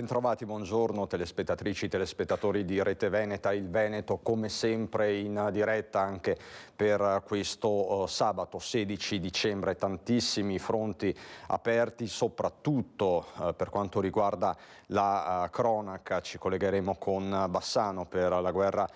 bentrovati, buongiorno telespettatrici, telespettatori di Rete Veneta, il Veneto come sempre in diretta anche per questo sabato 16 dicembre, tantissimi fronti aperti soprattutto per quanto riguarda la cronaca. Ci collegheremo con Bassano per la guerra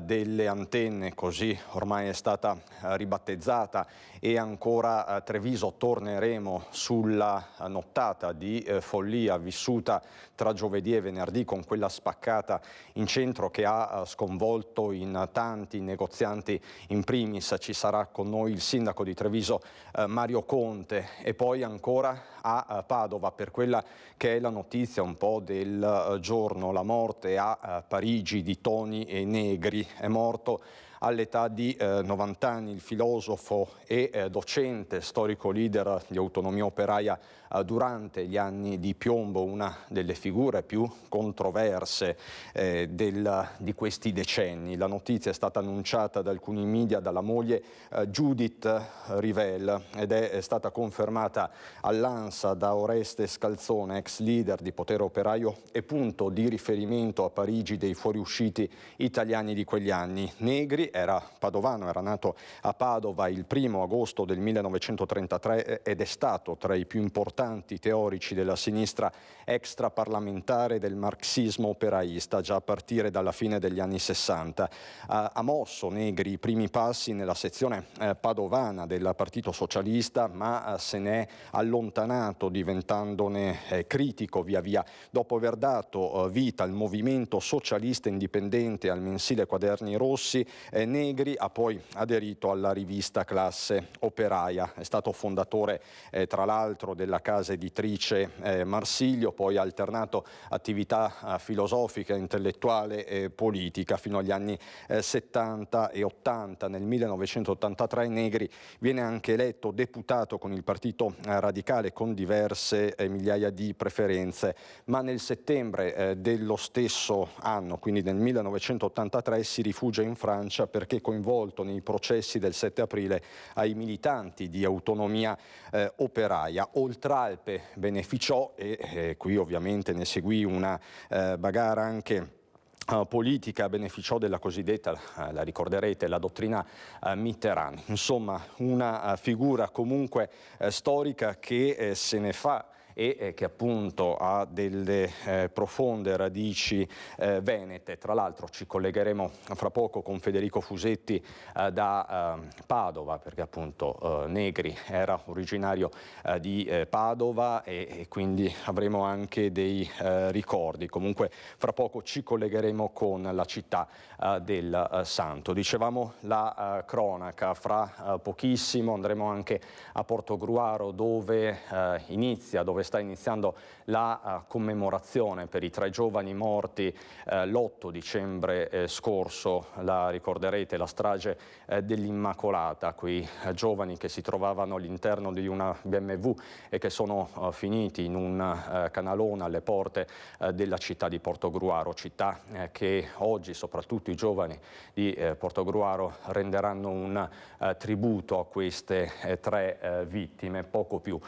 delle antenne, così ormai è stata ribattezzata, e ancora Treviso torneremo sulla nottata di follia vissuta tra giovedì e venerdì con quella spaccata in centro che ha sconvolto in tanti negozianti. In primis ci sarà con noi il sindaco di Treviso Mario Conte, e poi ancora a Padova per quella che è la notizia un po' del giorno, la morte a Parigi di Toni Negri. È morto all'età di 90 anni il filosofo e docente, storico leader di Autonomia Operaia durante gli anni di piombo, una delle figure più controverse di questi decenni. La notizia è stata annunciata da alcuni media dalla moglie Judith Rivel ed è stata confermata all'ANSA da Oreste Scalzone, ex leader di Potere Operaio e punto di riferimento a Parigi dei fuoriusciti italiani di quegli anni. Negri era padovano, era nato a Padova il 1° agosto del 1933 ed è stato tra i più importanti teorici della sinistra extraparlamentare del marxismo operaista già a partire dalla fine degli anni 60. Ha mosso Negri i primi passi nella sezione padovana del Partito Socialista, ma se ne è allontanato diventandone critico via via. Dopo aver dato vita al movimento socialista indipendente e al mensile Quaderni Rossi, Negri ha poi aderito alla rivista Classe Operaia. È stato fondatore tra l'altro della casa editrice Marsilio, poi ha alternato attività filosofica, intellettuale e politica fino agli anni 70 e 80. Nel 1983 Negri viene anche eletto deputato con il Partito Radicale con diverse migliaia di preferenze, ma nel settembre dello stesso anno, quindi nel 1983, si rifugia in Francia perché coinvolto nei processi del 7 aprile ai militanti di Autonomia Operaia. Oltralpe beneficiò e qui ovviamente ne seguì una bagarre anche politica, beneficiò della cosiddetta, la ricorderete, la dottrina Mitterrand. Insomma, una figura comunque storica che se ne fa e che appunto ha delle profonde radici venete. Tra l'altro ci collegheremo fra poco con Federico Fusetti da Padova, perché appunto Negri era originario di Padova e quindi avremo anche dei ricordi. Comunque fra poco ci collegheremo con la città del Santo. Dicevamo la cronaca, fra pochissimo andremo anche a Portogruaro dove sta iniziando la commemorazione per i 3 giovani morti l'8 dicembre scorso. La ricorderete, la strage dell'Immacolata, quei giovani che si trovavano all'interno di una BMW e che sono finiti in un canalone alle porte della città di Portogruaro, città che oggi soprattutto i giovani di Portogruaro renderanno un tributo a queste 3 vittime, poco più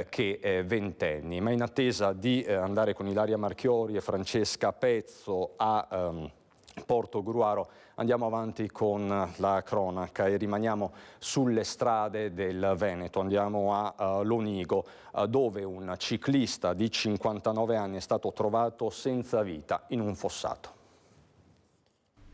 che 20 anni. Ma in attesa di andare con Ilaria Marchiori e Francesca Pezzo a Portogruaro, andiamo avanti con la cronaca e rimaniamo sulle strade del Veneto. Andiamo a Lonigo, dove un ciclista di 59 anni è stato trovato senza vita in un fossato.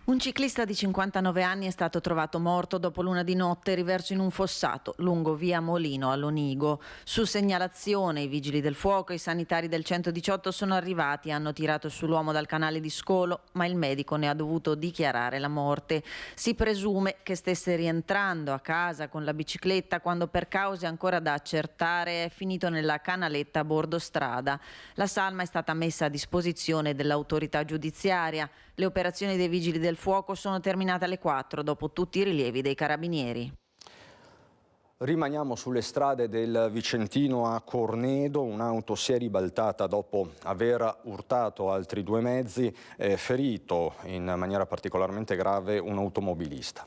Un ciclista di 59 anni è stato trovato morto dopo l'una di notte riverso in un fossato lungo via Molino a Lonigo. Su segnalazione i vigili del fuoco e i sanitari del 118 sono arrivati e hanno tirato sull'uomo dal canale di scolo, ma il medico ne ha dovuto dichiarare la morte. Si presume che stesse rientrando a casa con la bicicletta quando, per cause ancora da accertare, è finito nella canaletta a bordo strada. La salma è stata messa a disposizione dell'autorità giudiziaria. Le operazioni dei vigili del fuoco sono terminate alle 4 dopo tutti i rilievi dei carabinieri. Rimaniamo sulle strade del Vicentino a Cornedo. Un'auto si è ribaltata dopo aver urtato altri 2 mezzi, ferito in maniera particolarmente grave un automobilista.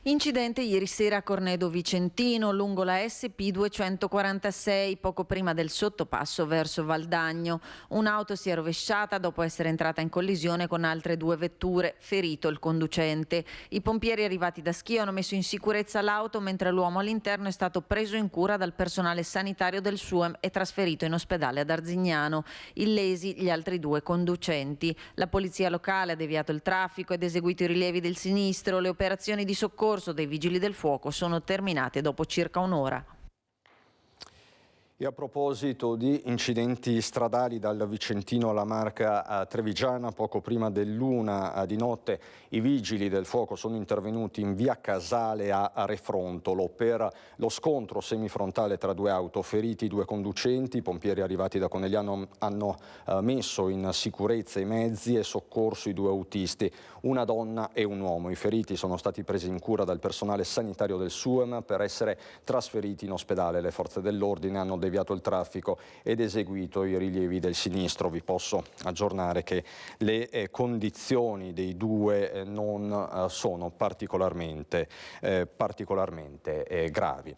Incidente ieri sera a Cornedo Vicentino, lungo la SP 246, poco prima del sottopasso verso Valdagno. Un'auto si è rovesciata dopo essere entrata in collisione con altre due vetture, ferito il conducente. I pompieri arrivati da Schio hanno messo in sicurezza l'auto, mentre l'uomo all'interno è stato preso in cura dal personale sanitario del SUEM e trasferito in ospedale ad Arzignano. Illesi gli altri due conducenti. La polizia locale ha deviato il traffico ed eseguito i rilievi del sinistro. Le operazioni di soccorso dei vigili del fuoco sono terminate dopo circa un'ora. E a proposito di incidenti stradali dal Vicentino alla Marca trevigiana, poco prima dell'1 di notte i vigili del fuoco sono intervenuti in via Casale a Refrontolo per lo scontro semifrontale tra due auto, feriti due conducenti. I pompieri arrivati da Conegliano hanno messo in sicurezza i mezzi e soccorso i due autisti, una donna e un uomo. I feriti sono stati presi in cura dal personale sanitario del SUEM per essere trasferiti in ospedale. Le forze dell'ordine hanno deviato il traffico ed eseguito i rilievi del sinistro. Vi posso aggiornare che le condizioni dei due non sono particolarmente gravi.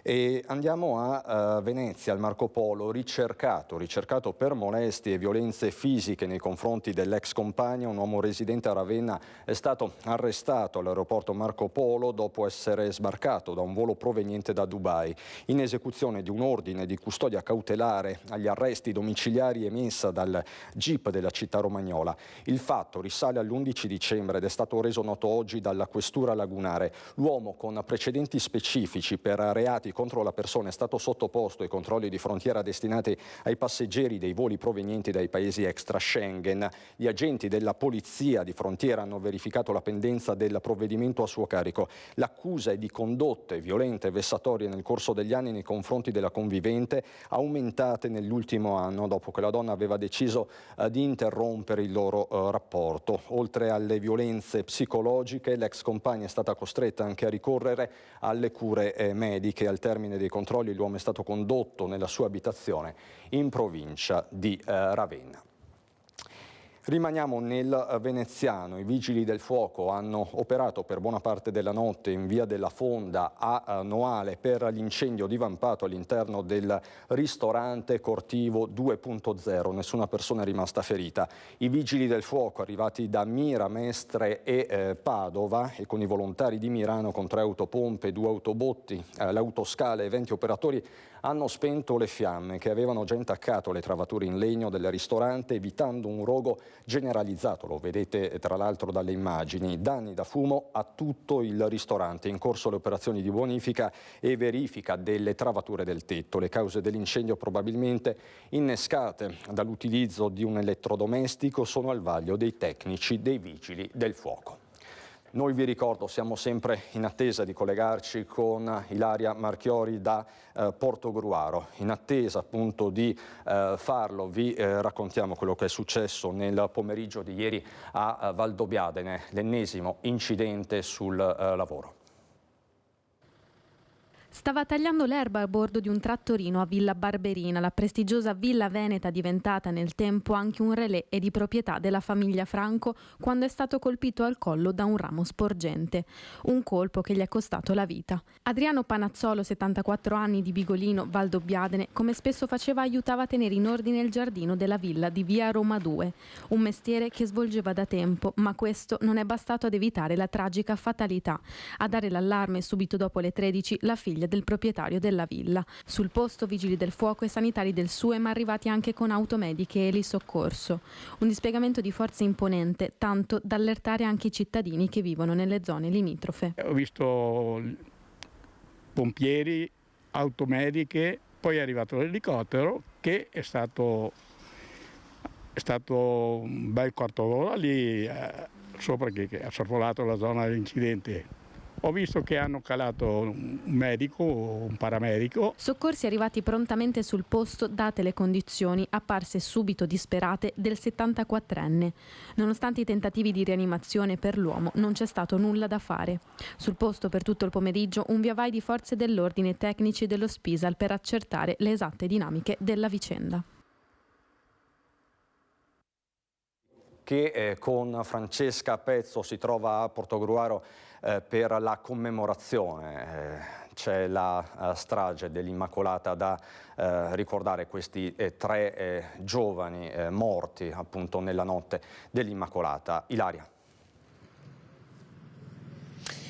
E andiamo a Venezia, al Marco Polo, ricercato per molestie e violenze fisiche nei confronti dell'ex compagno. Un uomo residente a Ravenna è stato arrestato all'aeroporto Marco Polo dopo essere sbarcato da un volo proveniente da Dubai, in esecuzione di un ordine di custodia cautelare agli arresti domiciliari emessa dal GIP della città romagnola. Il fatto risale all'11 dicembre ed è stato reso noto oggi dalla questura lagunare. L'uomo, con precedenti specifici per reati contro la persona, è stato sottoposto ai controlli di frontiera destinati ai passeggeri dei voli provenienti dai paesi extra Schengen. Gli agenti della polizia di frontiera hanno verificato la pendenza del provvedimento a suo carico. L'accusa è di condotte violente e vessatorie nel corso degli anni nei confronti della convivente, aumentate nell'ultimo anno dopo che la donna aveva deciso di interrompere il loro rapporto. Oltre alle violenze psicologiche, l'ex compagna è stata costretta anche a ricorrere alle cure mediche. Al termine dei controlli l'uomo è stato condotto nella sua abitazione in provincia di Ravenna. Rimaniamo nel veneziano. I vigili del fuoco hanno operato per buona parte della notte in via della Fonda a Noale per l'incendio divampato all'interno del ristorante Cortivo 2.0. Nessuna persona è rimasta ferita. I vigili del fuoco, arrivati da Mira, Mestre e Padova, e con i volontari di Mirano con 3 autopompe, 2 autobotti, l'autoscale e 20 operatori, hanno spento le fiamme che avevano già intaccato le travature in legno del ristorante, evitando un rogo generalizzato. Lo vedete tra l'altro dalle immagini. Danni da fumo a tutto il ristorante. In corso le operazioni di bonifica e verifica delle travature del tetto. Le cause dell'incendio, probabilmente innescate dall'utilizzo di un elettrodomestico, sono al vaglio dei tecnici dei vigili del fuoco. Noi, vi ricordo, siamo sempre in attesa di collegarci con Ilaria Marchiori da Portogruaro. In attesa appunto di farlo, vi raccontiamo quello che è successo nel pomeriggio di ieri a Valdobbiadene, l'ennesimo incidente sul lavoro. Stava tagliando l'erba a bordo di un trattorino a Villa Barberina, la prestigiosa villa veneta diventata nel tempo anche un relè e di proprietà della famiglia Franco, quando è stato colpito al collo da un ramo sporgente. Un colpo che gli è costato la vita. Adriano Panazzolo, 74 anni, di Bigolino, Valdobbiadene, come spesso faceva, aiutava a tenere in ordine il giardino della villa di via Roma 2. Un mestiere che svolgeva da tempo, ma questo non è bastato ad evitare la tragica fatalità. A dare l'allarme subito dopo le 13 la figlia del proprietario della villa. Sul posto vigili del fuoco e sanitari del SUEM arrivati anche con automediche e elisoccorso. Un dispiegamento di forze imponente, tanto da allertare anche i cittadini che vivono nelle zone limitrofe. Ho visto pompieri, automediche, poi è arrivato l'elicottero che è stato un bel quarto d'ora lì sopra che ha sorvolato la zona dell'incidente. Ho visto che hanno calato un medico o un paramedico. Soccorsi arrivati prontamente sul posto, date le condizioni apparse subito disperate del 74enne. Nonostante i tentativi di rianimazione per l'uomo, non c'è stato nulla da fare. Sul posto per tutto il pomeriggio un viavai di forze dell'ordine e tecnici dello Spisal per accertare le esatte dinamiche della vicenda. che con Francesca Pezzo si trova a Portogruaro per la commemorazione. C'è la strage dell'Immacolata da ricordare, questi 3 giovani morti appunto nella notte dell'Immacolata. Ilaria.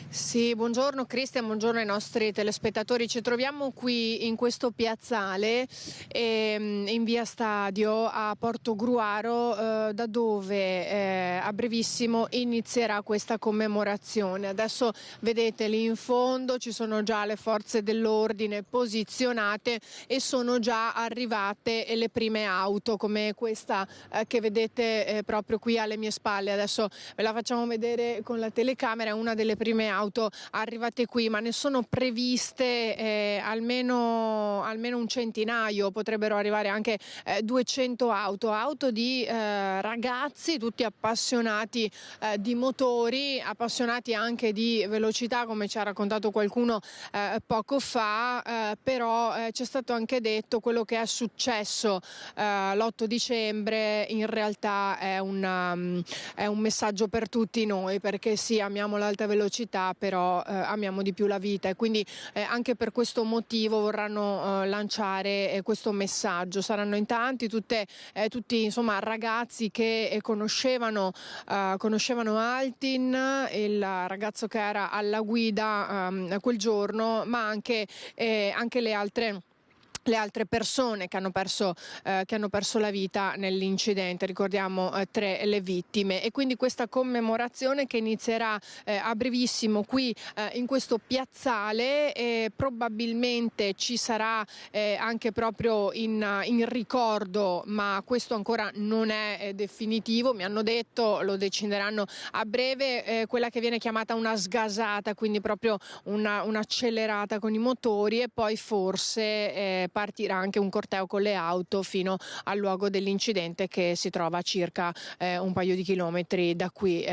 Sì, buongiorno Cristian, buongiorno ai nostri telespettatori. Ci troviamo qui in questo piazzale in via Stadio a Portogruaro, da dove a brevissimo inizierà questa commemorazione. Adesso vedete lì in fondo ci sono già le forze dell'ordine posizionate e sono già arrivate le prime auto come questa che vedete proprio qui alle mie spalle. Adesso ve la facciamo vedere con la telecamera, è una delle prime auto arrivate qui, ma ne sono previste almeno un centinaio, potrebbero arrivare anche 200 auto di ragazzi tutti appassionati di motori, appassionati anche di velocità, come ci ha raccontato qualcuno poco fa, però c'è stato anche detto quello che è successo l'8 dicembre in realtà è un messaggio per tutti noi, perché sì, amiamo l'alta velocità, però amiamo di più la vita, e quindi anche per questo motivo vorranno lanciare questo messaggio. Saranno in tanti, tutti insomma ragazzi che conoscevano Altin, il ragazzo che era alla guida quel giorno, ma anche le altre persone che hanno perso la vita nell'incidente. Ricordiamo 3 le vittime, e quindi questa commemorazione che inizierà a brevissimo qui in questo piazzale, probabilmente ci sarà anche proprio in ricordo, ma questo ancora non è definitivo. Mi hanno detto, lo decideranno a breve, quella che viene chiamata una sgasata, quindi proprio un'accelerata con i motori, e poi forse partirà anche un corteo con le auto fino al luogo dell'incidente, che si trova a circa un paio di chilometri da qui,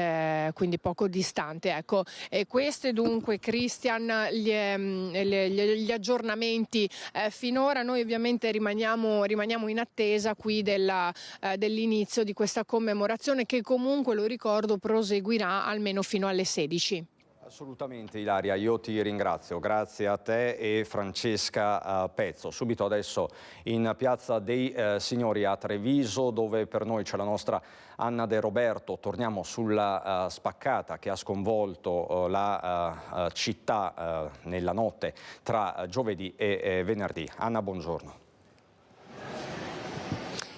quindi poco distante. Ecco, e queste dunque, Cristian, gli aggiornamenti finora. Noi ovviamente rimaniamo in attesa qui dell'inizio di questa commemorazione, che comunque, lo ricordo, proseguirà almeno fino alle 16. Assolutamente Ilaria, io ti ringrazio, grazie a te e Francesca Pezzo. Subito adesso in Piazza dei Signori a Treviso, dove per noi c'è la nostra Anna De Roberto. Torniamo sulla spaccata che ha sconvolto la città nella notte tra giovedì e venerdì. Anna, buongiorno.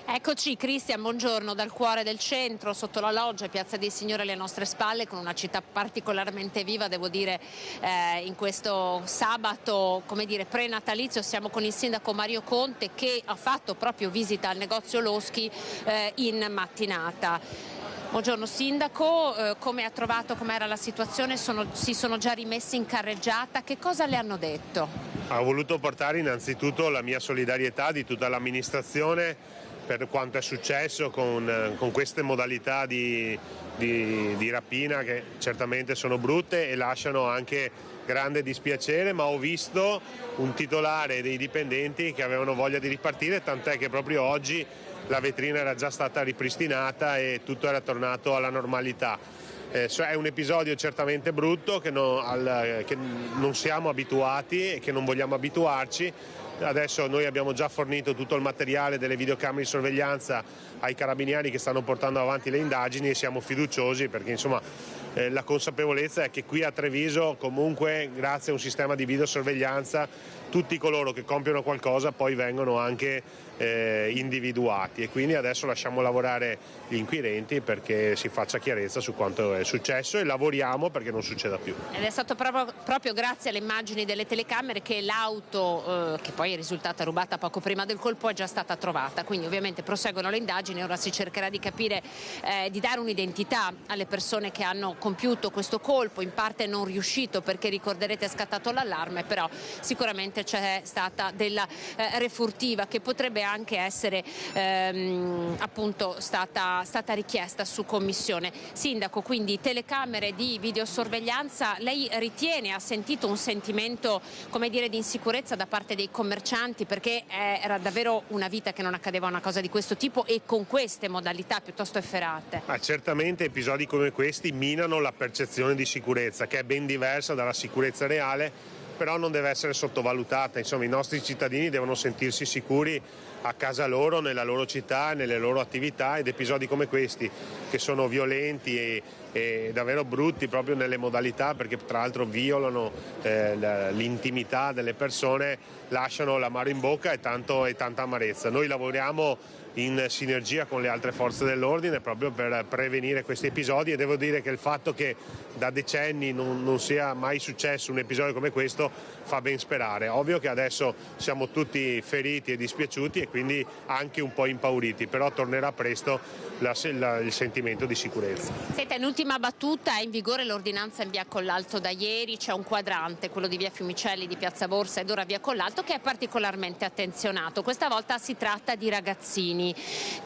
Eccoci Cristian, buongiorno dal cuore del centro, sotto la loggia, Piazza dei Signori alle nostre spalle, con una città particolarmente viva, devo dire, in questo sabato, come dire, pre-natalizio. Siamo con il sindaco Mario Conte, che ha fatto proprio visita al negozio Loschi in mattinata. Buongiorno sindaco, come ha trovato, com'era la situazione? Si sono già rimessi in carreggiata, che cosa le hanno detto? Ho voluto portare innanzitutto la mia solidarietà di tutta l'amministrazione per quanto è successo con queste modalità di rapina, che certamente sono brutte e lasciano anche grande dispiacere, ma ho visto un titolare dei dipendenti che avevano voglia di ripartire, tant'è che proprio oggi la vetrina era già stata ripristinata e tutto era tornato alla normalità. È un episodio certamente brutto che non siamo abituati e che non vogliamo abituarci. Adesso noi abbiamo già fornito tutto il materiale delle videocamere di sorveglianza ai carabinieri che stanno portando avanti le indagini, e siamo fiduciosi perché insomma la consapevolezza è che qui a Treviso comunque, grazie a un sistema di videosorveglianza, tutti coloro che compiono qualcosa poi vengono anche individuati, e quindi adesso lasciamo lavorare gli inquirenti perché si faccia chiarezza su quanto è successo, e lavoriamo perché non succeda più. Ed è stato proprio grazie alle immagini delle telecamere che l'auto, che poi è risultata rubata poco prima del colpo, è già stata trovata. Quindi ovviamente proseguono le indagini, ora si cercherà di capire, di dare un'identità alle persone che hanno compiuto questo colpo, in parte non riuscito perché ricorderete è scattato l'allarme, però sicuramente sicuramente c'è stata della refurtiva che potrebbe anche essere appunto stata richiesta su commissione. Sindaco, quindi telecamere di videosorveglianza, lei ritiene, ha sentito un sentimento, come dire, di insicurezza da parte dei commercianti, perché era davvero una vita che non accadeva una cosa di questo tipo e con queste modalità piuttosto efferate? Certamente episodi come questi minano la percezione di sicurezza, che è ben diversa dalla sicurezza reale, però non deve essere sottovalutata. Insomma, i nostri cittadini devono sentirsi sicuri a casa loro, nella loro città, nelle loro attività, ed episodi come questi, che sono violenti e davvero brutti proprio nelle modalità, perché tra l'altro violano l'intimità delle persone, lasciano l'amaro in bocca e tanta amarezza. Noi lavoriamo in sinergia con le altre forze dell'ordine proprio per prevenire questi episodi, e devo dire che il fatto che da decenni non sia mai successo un episodio come questo fa ben sperare. Ovvio che adesso siamo tutti feriti e dispiaciuti e quindi anche un po' impauriti, però tornerà presto il sentimento di sicurezza. Senta, in ultima battuta, è in vigore l'ordinanza in via Collalto da ieri, c'è un quadrante, quello di via Fiumicelli, di piazza Borsa ed ora via Collalto, che è particolarmente attenzionato. Questa volta si tratta di ragazzini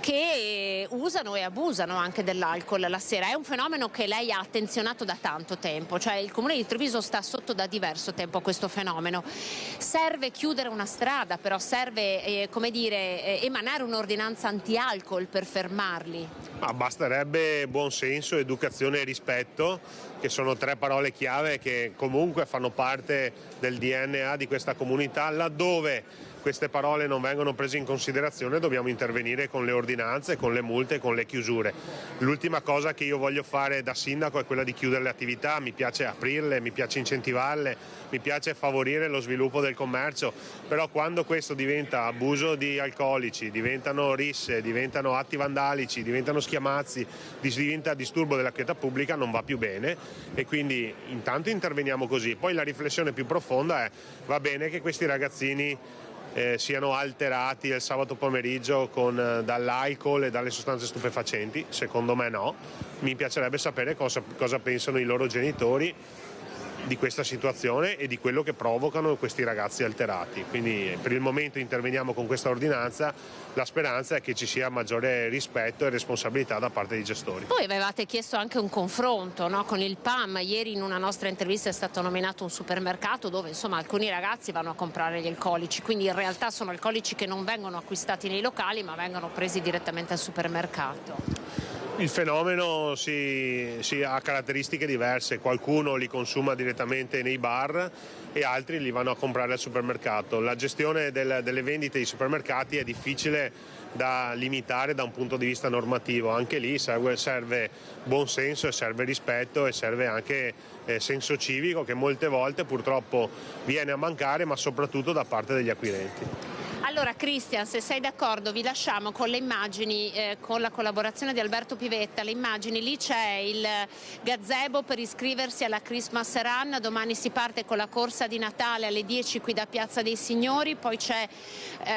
che usano e abusano anche dell'alcol la sera. È un fenomeno che lei ha attenzionato da tanto tempo, cioè il Comune di Treviso sta sotto da diverso tempo a questo fenomeno. Serve chiudere una strada, però serve come dire, emanare un'ordinanza anti-alcol per fermarli? Ma basterebbe buonsenso, educazione e rispetto, che sono tre parole chiave che comunque fanno parte del DNA di questa comunità. Laddove queste parole non vengono prese in considerazione dobbiamo intervenire con le ordinanze, con le multe, con le chiusure. L'ultima cosa che io voglio fare da sindaco è quella di chiudere le attività. Mi piace aprirle, mi piace incentivarle, mi piace favorire lo sviluppo del commercio, però quando questo diventa abuso di alcolici, diventano risse, diventano atti vandalici, diventano schiamazzi, diventa disturbo della quiete pubblica, non va più bene, e quindi intanto interveniamo così. Poi la riflessione più profonda è: va bene che questi ragazzini siano alterati il sabato pomeriggio dall'alcol e dalle sostanze stupefacenti? Secondo me no. Mi piacerebbe sapere cosa pensano i loro genitori di questa situazione e di quello che provocano questi ragazzi alterati. Quindi per il momento interveniamo con questa ordinanza. La speranza è che ci sia maggiore rispetto e responsabilità da parte dei gestori. Voi avevate chiesto anche un confronto, no, con il PAM. Ieri in una nostra intervista è stato nominato un supermercato dove insomma alcuni ragazzi vanno a comprare gli alcolici, quindi in realtà sono alcolici che non vengono acquistati nei locali ma vengono presi direttamente al supermercato. Il fenomeno ha caratteristiche diverse, qualcuno li consuma direttamente nei bar e altri li vanno a comprare al supermercato. La gestione delle vendite ai supermercati è difficile da limitare da un punto di vista normativo, anche lì serve buon senso e serve rispetto e serve anche senso civico, che molte volte purtroppo viene a mancare, ma soprattutto da parte degli acquirenti. Allora Cristian, se sei d'accordo vi lasciamo con le immagini, con la collaborazione di Alberto Pivetta, le immagini. Lì c'è il gazebo per iscriversi alla Christmas Run, domani si parte con la corsa di Natale alle 10 qui da Piazza dei Signori, poi c'è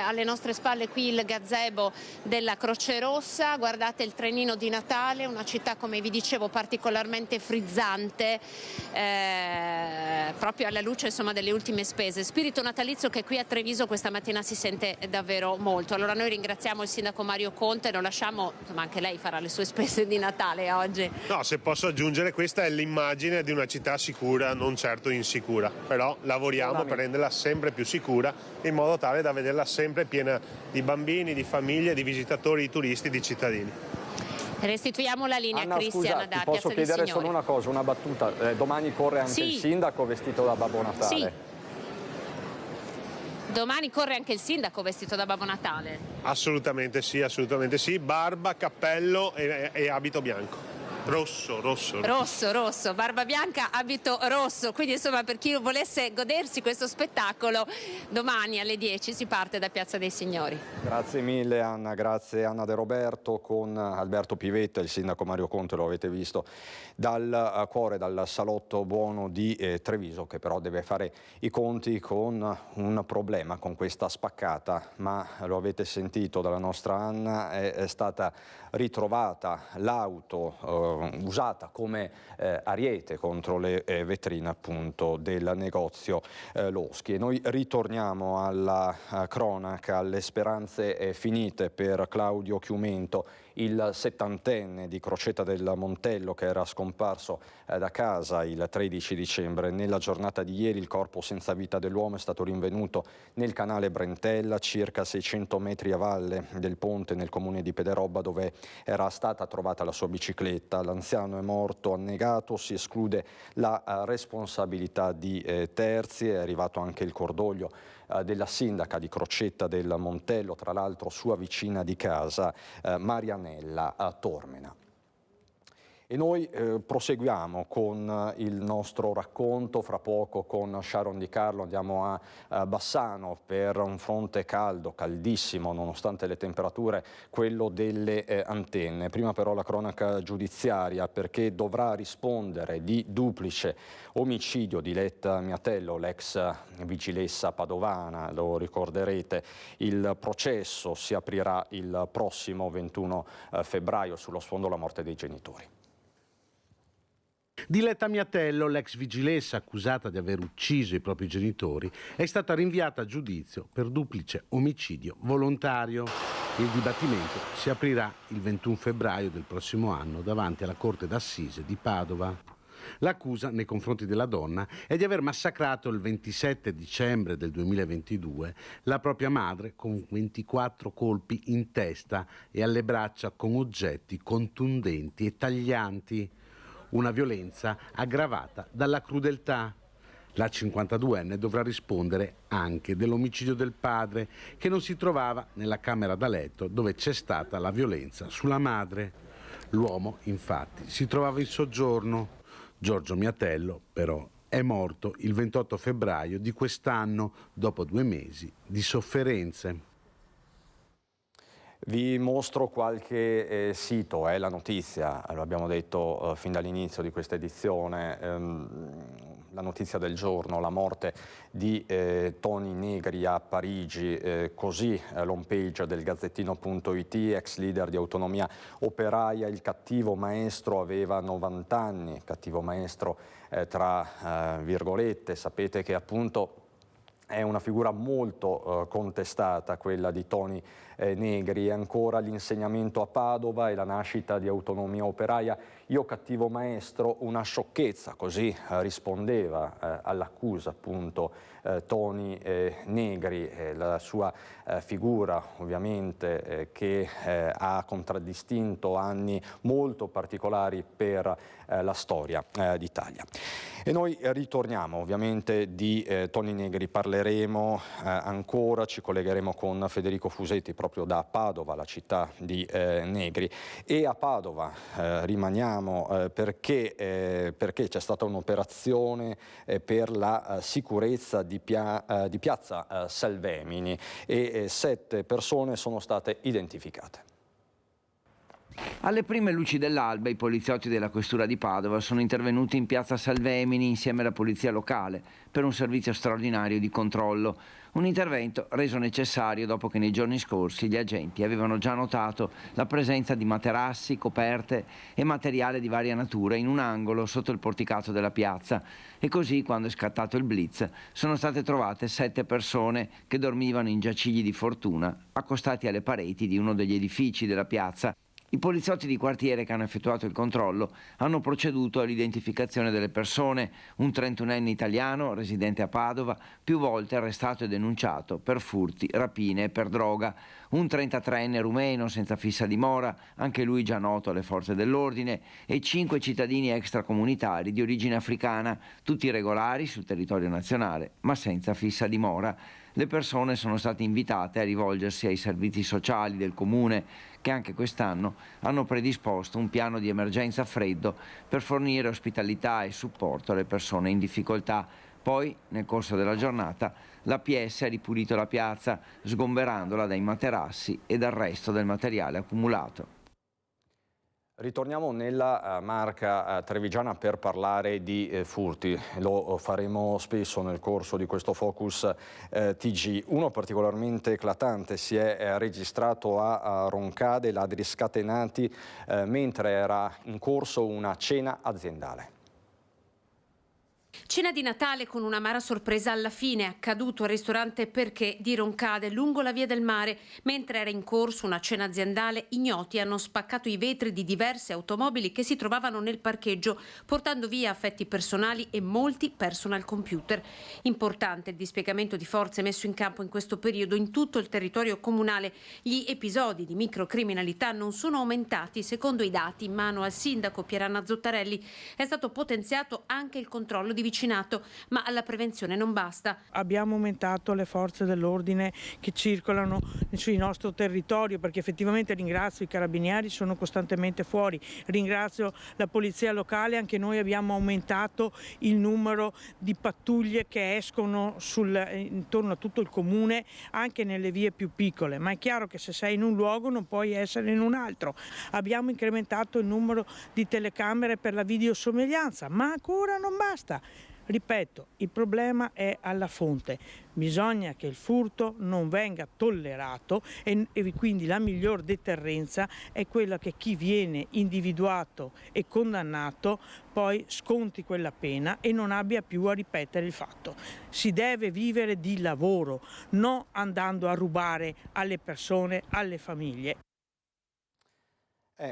alle nostre spalle qui il gazebo della Croce Rossa. Guardate il trenino di Natale, una città, come vi dicevo, particolarmente frizzante, proprio alla luce insomma delle ultime spese. Spirito natalizio che qui a Treviso questa mattina si sente davvero molto. Allora noi ringraziamo il sindaco Mario Conte, lo lasciamo, insomma anche lei farà le sue spese di Natale oggi. No, se posso aggiungere, questa è l'immagine di una città sicura, non certo insicura, però lavoriamo per renderla sempre più sicura in modo tale da vederla sempre piena di bambini, di famiglie, di visitatori, di turisti, di cittadini. Restituiamo la linea a Cristian da posso Piazza dei chiedere Signori. solo una cosa, una battuta? Domani corre anche il sindaco vestito da Babbo Natale? Sì. Domani corre anche il sindaco vestito da Babbo Natale? Assolutamente sì, barba, cappello e abito bianco. Rosso, barba bianca, abito rosso, quindi insomma per chi volesse godersi questo spettacolo domani alle 10 si parte da Piazza dei Signori. Grazie mille Anna, grazie Anna De Roberto, con Alberto Pivetta, il sindaco Mario Conte, lo avete visto, dal cuore, dal salotto buono di Treviso, che però deve fare i conti con un problema, con questa spaccata, ma lo avete sentito dalla nostra Anna, è stata ritrovata l'auto usata come ariete contro le vetrine appunto del negozio Loschi. E noi ritorniamo alla cronaca, alle speranze finite per Claudio Chiumento, il 70enne di Crocetta del Montello, che era scomparso da casa il 13 dicembre. Nella giornata di ieri il corpo senza vita dell'uomo è stato rinvenuto nel canale Brentella, circa 600 metri a valle del ponte nel comune di Pederobba, dove era stata trovata la sua bicicletta. L'anziano è morto annegato, si esclude la responsabilità di terzi. È arrivato anche il cordoglio della sindaca di Crocetta del Montello, tra l'altro sua vicina di casa, Marianella Tormena. E noi proseguiamo con il nostro racconto, fra poco con Sharon Di Carlo andiamo a Bassano per un fronte caldo, caldissimo nonostante le temperature, quello delle antenne. Prima però la cronaca giudiziaria, perché dovrà rispondere di duplice omicidio di Diletta Miatello, l'ex vigilessa padovana, lo ricorderete. Il processo si aprirà il prossimo 21 febbraio, sullo sfondo la morte dei genitori. Diletta Miatello, l'ex vigilessa accusata di aver ucciso i propri genitori, è stata rinviata a giudizio per duplice omicidio volontario. Il dibattimento si aprirà il 21 febbraio del prossimo anno davanti alla Corte d'Assise di Padova. L'accusa nei confronti della donna è di aver massacrato il 27 dicembre del 2022 la propria madre con 24 colpi in testa e alle braccia con oggetti contundenti e taglianti. Una violenza aggravata dalla crudeltà. La 52enne dovrà rispondere anche dell'omicidio del padre, che non si trovava nella camera da letto dove c'è stata la violenza sulla madre. L'uomo, infatti, si trovava in soggiorno. Giorgio Miatello, però, è morto il 28 febbraio di quest'anno, dopo 2 mesi di sofferenze. Vi mostro qualche sito, è la notizia, lo abbiamo detto fin dall'inizio di questa edizione, la notizia del giorno, la morte di Toni Negri a Parigi, così l'home page del Gazzettino.it, ex leader di Autonomia Operaia. Il cattivo maestro aveva 90 anni, cattivo maestro tra virgolette. Sapete che appunto è una figura molto contestata, quella di Toni Negri. E ancora l'insegnamento a Padova e la nascita di Autonomia Operaia. Io cattivo maestro, una sciocchezza, così rispondeva all'accusa appunto Toni Negri, la sua figura ovviamente che ha contraddistinto anni molto particolari per la storia d'Italia. E noi ritorniamo ovviamente di Toni Negri, parleremo ancora, ci collegheremo con Federico Fusetti proprio da Padova, la città di Negri. E a Padova rimaniamo perché c'è stata un'operazione per la sicurezza di piazza Salvemini e 7 persone sono state identificate. Alle prime luci dell'alba i poliziotti della questura di Padova sono intervenuti in piazza Salvemini insieme alla polizia locale per un servizio straordinario di controllo. Un intervento reso necessario dopo che nei giorni scorsi gli agenti avevano già notato la presenza di materassi, coperte e materiale di varia natura in un angolo sotto il porticato della piazza. E così, quando è scattato il blitz, sono state trovate 7 persone che dormivano in giacigli di fortuna accostati alle pareti di uno degli edifici della piazza. I poliziotti di quartiere che hanno effettuato il controllo hanno proceduto all'identificazione delle persone, un 31enne italiano residente a Padova, più volte arrestato e denunciato per furti, rapine e per droga, un 33enne rumeno senza fissa dimora, anche lui già noto alle forze dell'ordine, e 5 cittadini extracomunitari di origine africana, tutti regolari sul territorio nazionale, ma senza fissa dimora. Le persone sono state invitate a rivolgersi ai servizi sociali del comune, che anche quest'anno hanno predisposto un piano di emergenza freddo per fornire ospitalità e supporto alle persone in difficoltà. Poi, nel corso della giornata, la PS ha ripulito la piazza, sgomberandola dai materassi e dal resto del materiale accumulato. Ritorniamo nella Marca trevigiana per parlare di furti. Lo faremo spesso nel corso di questo Focus TG. Uno particolarmente eclatante si è registrato a Roncade, ladri scatenati mentre era in corso una cena aziendale. Cena di Natale con un'amara sorpresa alla fine, accaduto al ristorante Perché di Roncade, lungo la via del mare. Mentre era in corso una cena aziendale, ignoti hanno spaccato i vetri di diverse automobili che si trovavano nel parcheggio, portando via affetti personali e molti personal computer. Importante il dispiegamento di forze messo in campo in questo periodo in tutto il territorio comunale. Gli episodi di microcriminalità non sono aumentati, secondo i dati in mano al sindaco Pieranna Zottarelli. È stato potenziato anche il controllo di vicinato, ma alla prevenzione non basta. Abbiamo aumentato le forze dell'ordine che circolano sul nostro territorio, perché effettivamente ringrazio i carabinieri, sono costantemente fuori, ringrazio la polizia locale, anche noi abbiamo aumentato il numero di pattuglie che escono intorno a tutto il comune, anche nelle vie più piccole, ma è chiaro che se sei in un luogo non puoi essere in un altro. Abbiamo incrementato il numero di telecamere per la videosorveglianza, ma ancora non basta. Ripeto, il problema è alla fonte, bisogna che il furto non venga tollerato e quindi la miglior deterrenza è quella che chi viene individuato e condannato poi sconti quella pena e non abbia più a ripetere il fatto. Si deve vivere di lavoro, non andando a rubare alle persone, alle famiglie.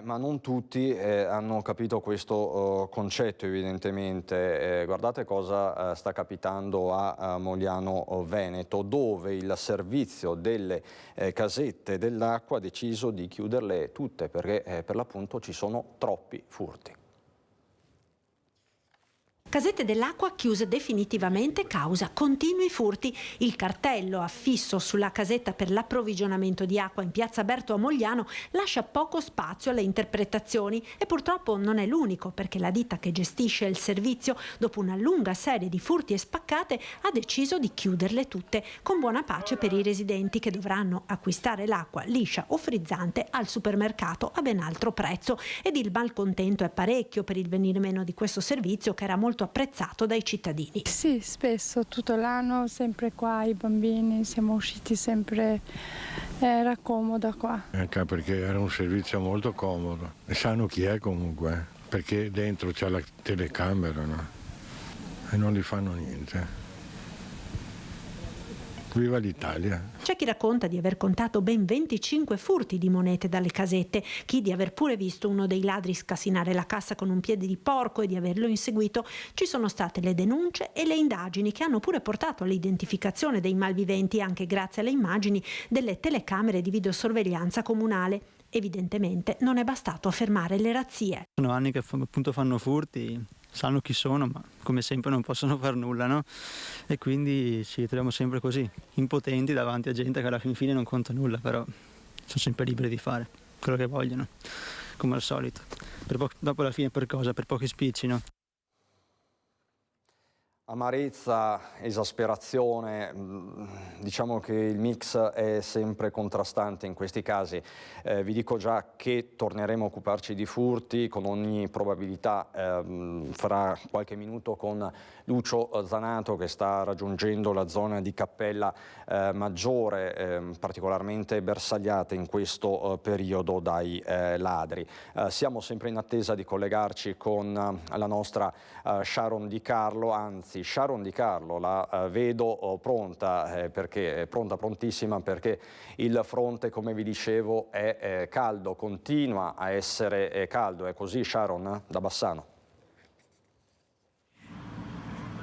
Ma non tutti hanno capito questo concetto, evidentemente. Guardate cosa sta capitando a Mogliano Veneto, dove il servizio delle casette dell'acqua ha deciso di chiuderle tutte perché per l'appunto ci sono troppi furti. Casette dell'acqua chiuse definitivamente causa continui furti. Il cartello affisso sulla casetta per l'approvvigionamento di acqua in piazza Berto a Mogliano lascia poco spazio alle interpretazioni e purtroppo non è l'unico, perché la ditta che gestisce il servizio, dopo una lunga serie di furti e spaccate, ha deciso di chiuderle tutte, con buona pace per i residenti che dovranno acquistare l'acqua liscia o frizzante al supermercato a ben altro prezzo, ed il malcontento è parecchio per il venire meno di questo servizio che era molto apprezzato dai cittadini. Sì, spesso, tutto l'anno, sempre qua, i bambini, siamo usciti sempre, era comoda qua. Anche perché era un servizio molto comodo, e sanno chi è comunque, perché dentro c'è la telecamera, no? E non gli fanno niente. Viva l'Italia! C'è chi racconta di aver contato ben 25 furti di monete dalle casette, chi di aver pure visto uno dei ladri scassinare la cassa con un piede di porco e di averlo inseguito. Ci sono state le denunce e le indagini che hanno pure portato all'identificazione dei malviventi, anche grazie alle immagini delle telecamere di videosorveglianza comunale. Evidentemente non è bastato a fermare le razzie. Sono anni che appunto fanno furti, sanno chi sono, ma come sempre non possono far nulla, no? E quindi ci troviamo sempre così, impotenti davanti a gente che alla fine non conta nulla, però sono sempre liberi di fare quello che vogliono, come al solito. Dopo alla fine per cosa? Per pochi spicci, no? Amarezza, esasperazione, diciamo che il mix è sempre contrastante in questi casi. Vi dico già che torneremo a occuparci di furti con ogni probabilità fra qualche minuto con Lucio Zanato, che sta raggiungendo la zona di Cappella Maggiore, particolarmente bersagliata in questo periodo dai ladri. Siamo sempre in attesa di collegarci con la nostra Sharon Di Carlo, anzi Sharon Di Carlo la vedo pronta, perché è prontissima, perché il fronte, come vi dicevo, è caldo, continua a essere caldo. È così, Sharon, da Bassano?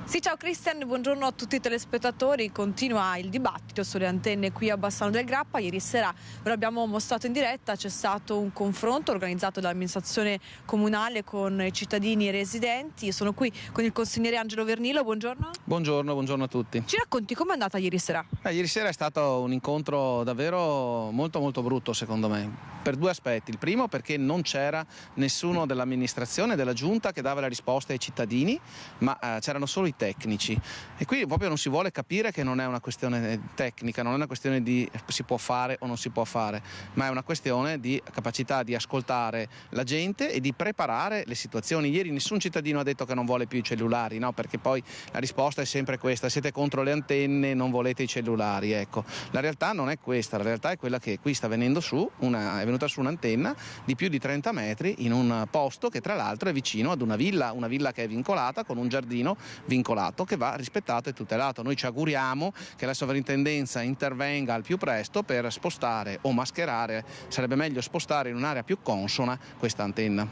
Sì, ciao Christian, buongiorno a tutti i telespettatori. Continua il dibattito sulle antenne qui a Bassano del Grappa. Ieri sera ve l'abbiamo mostrato in diretta, c'è stato un confronto organizzato dall'amministrazione comunale con i cittadini e residenti. Io sono qui con il consigliere Angelo Vernilo, buongiorno. Buongiorno a tutti. Ci racconti com'è andata ieri sera? Ieri sera è stato un incontro davvero molto brutto, secondo me, per due aspetti. Il primo perché non c'era nessuno dell'amministrazione, della giunta, che dava la risposta ai cittadini, ma c'erano solo i tecnici, e qui proprio non si vuole capire che non è una questione tecnica, non è una questione di si può fare o non si può fare, ma è una questione di capacità di ascoltare la gente e di preparare le situazioni. Ieri nessun cittadino ha detto che non vuole più i cellulari, no? Perché poi la risposta è sempre questa: siete contro le antenne, non volete i cellulari. Ecco, la realtà non è questa, la realtà è quella che qui sta venendo su è venuta su un'antenna di più di 30 metri in un posto che tra l'altro è vicino ad una villa che è vincolata, con un giardino vincolato che va rispettato e tutelato. Noi ci auguriamo che la sovrintendenza intervenga al più presto per spostare o mascherare, sarebbe meglio spostare in un'area più consona questa antenna.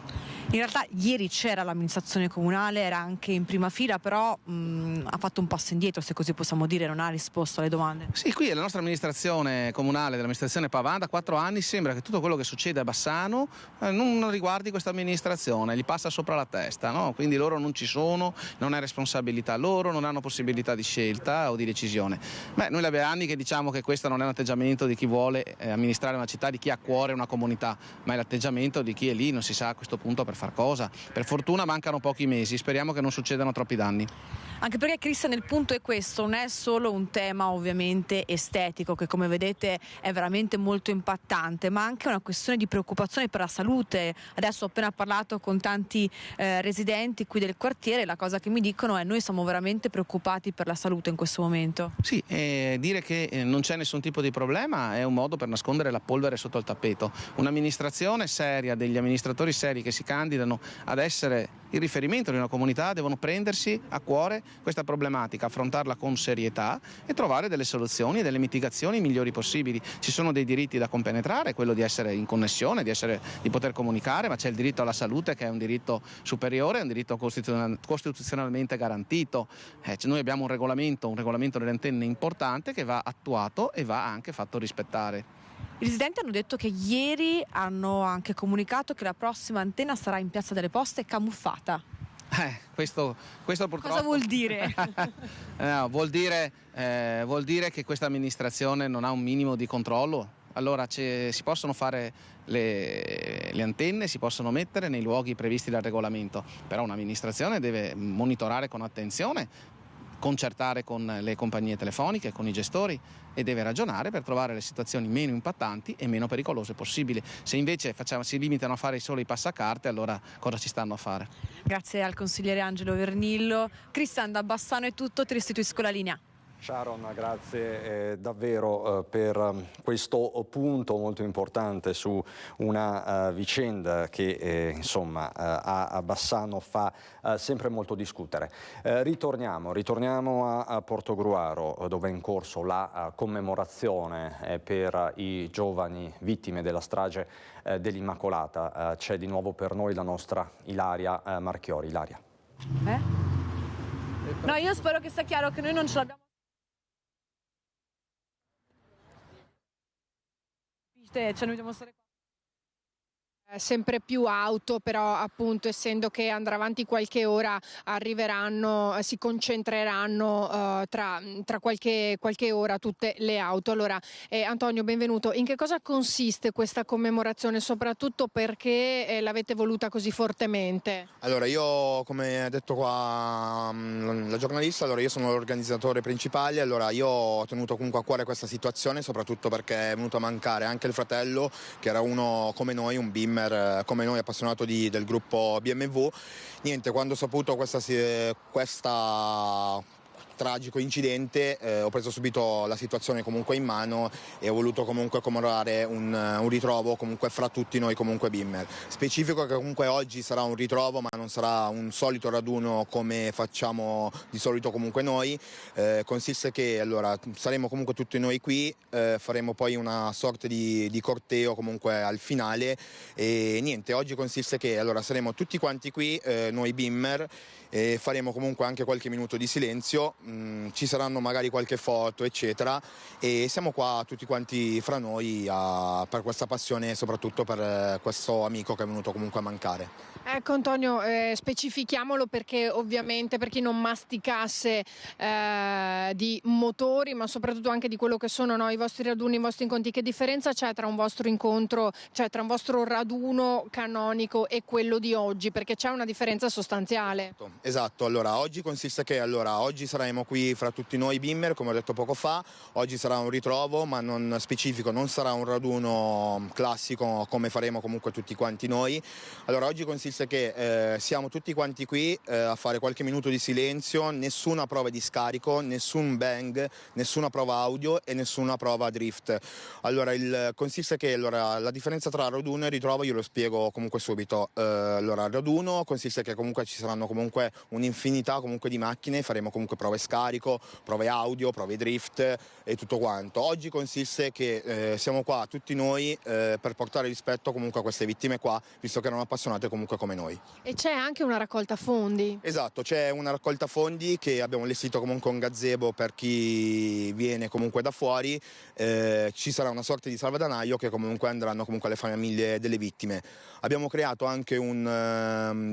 In realtà ieri c'era l'amministrazione comunale, era anche in prima fila, però ha fatto un passo indietro, se così possiamo dire, non ha risposto alle domande. Sì, qui è la nostra amministrazione comunale, dell'amministrazione Pavan, da 4 anni sembra che tutto quello che succede a Bassano non riguardi questa amministrazione, gli passa sopra la testa, no? Quindi loro non ci sono, non è responsabilità loro, non hanno possibilità di scelta o di decisione. Noi da anni che diciamo che questo non è un atteggiamento di chi vuole amministrare una città, di chi ha a cuore una comunità, ma è l'atteggiamento di chi è lì, non si sa a questo punto per far cosa. Per fortuna mancano pochi mesi, speriamo che non succedano troppi danni. Anche perché, Cristian, il punto è questo, non è solo un tema ovviamente estetico, che come vedete è veramente molto impattante, ma anche una questione di preoccupazione per la salute. Adesso ho appena parlato con tanti residenti qui del quartiere, la cosa che mi dicono è: noi siamo veramente preoccupati per la salute in questo momento. Sì, dire che non c'è nessun tipo di problema è un modo per nascondere la polvere sotto il tappeto. Un'amministrazione seria, degli amministratori seri che si candidano ad essere il riferimento di una comunità, devono prendersi a cuore questa problematica, affrontarla con serietà e trovare delle soluzioni e delle mitigazioni migliori possibili. Ci sono dei diritti da compenetrare, quello di essere in connessione, di poter comunicare, ma c'è il diritto alla salute, che è un diritto superiore, è un diritto costituzionalmente garantito. Noi abbiamo un regolamento delle antenne importante che va attuato e va anche fatto rispettare. I residenti hanno detto che ieri hanno anche comunicato che la prossima antenna sarà in Piazza delle Poste camuffata. Questo purtroppo... Cosa vuol dire? No, vuol dire che questa amministrazione non ha un minimo di controllo. Allora si possono fare le antenne, si possono mettere nei luoghi previsti dal regolamento, però un'amministrazione deve monitorare con attenzione, concertare con le compagnie telefoniche, con i gestori, e deve ragionare per trovare le situazioni meno impattanti e meno pericolose possibili. Se invece si limitano a fare solo i passacarte, allora cosa ci stanno a fare? Grazie al consigliere Angelo Vernillo. Cristian, da Bassano è tutto, ti restituisco la linea. Sharon, grazie davvero per questo punto molto importante su una vicenda che insomma a Bassano fa sempre molto discutere. Ritorniamo a Portogruaro, dove è in corso la commemorazione per i giovani vittime della strage dell'Immacolata. C'è di nuovo per noi la nostra Ilaria Marchiori. Ilaria. No, io spero che sia chiaro che noi non ce l'abbiamo. Cioè, noi dobbiamo stare qua. Sempre più auto, però appunto essendo che andrà avanti qualche ora arriveranno, si concentreranno tra qualche ora tutte le auto. Allora Antonio, benvenuto. In che cosa consiste questa commemorazione, soprattutto perché l'avete voluta così fortemente? Allora io, come ha detto qua la giornalista, io sono l'organizzatore principale. Allora io ho tenuto comunque a cuore questa situazione, soprattutto perché è venuto a mancare anche il fratello, che era uno come noi, un bimmer come noi, appassionato del gruppo BMW. Niente, quando ho saputo questa tragico incidente ho preso subito la situazione comunque in mano e ho voluto comunque commemorare un ritrovo comunque fra tutti noi comunque bimmer. Specifico che comunque oggi sarà un ritrovo, ma non sarà un solito raduno come facciamo di solito comunque noi. Consiste che allora saremo comunque tutti noi qui, faremo poi una sorta di corteo comunque al finale e niente, oggi consiste che allora saremo tutti quanti qui, noi bimmer, e faremo comunque anche qualche minuto di silenzio ci saranno magari qualche foto eccetera, e siamo qua tutti quanti fra noi per questa passione e soprattutto per questo amico che è venuto comunque a mancare. Ecco Antonio, specifichiamolo perché ovviamente per chi non masticasse di motori, ma soprattutto anche di quello che sono i vostri raduni, i vostri incontri, che differenza c'è tra un vostro incontro, cioè tra un vostro raduno canonico e quello di oggi? Perché c'è una differenza sostanziale. Esatto, allora oggi consiste che oggi saremo qui fra tutti noi Bimmer, come ho detto poco fa, oggi sarà un ritrovo ma non specifico, non sarà un raduno classico come faremo comunque tutti quanti noi. Allora oggi consiste che siamo tutti quanti qui a fare qualche minuto di silenzio, nessuna prova di scarico, nessun bang, nessuna prova audio e nessuna prova drift. Allora consiste che la differenza tra raduno e ritrovo io lo spiego comunque subito. Allora il raduno consiste che comunque ci saranno comunque un'infinità comunque di macchine, faremo comunque prove scarico, prove audio, prove drift e tutto quanto. Oggi consiste che siamo qua tutti noi per portare rispetto comunque a queste vittime qua, visto che erano appassionate comunque come noi. E c'è anche una raccolta fondi. Esatto, c'è una raccolta fondi che abbiamo allestito comunque un gazebo per chi viene comunque da fuori, ci sarà una sorta di salvadanaio che comunque andranno comunque alle famiglie delle vittime. Abbiamo creato anche un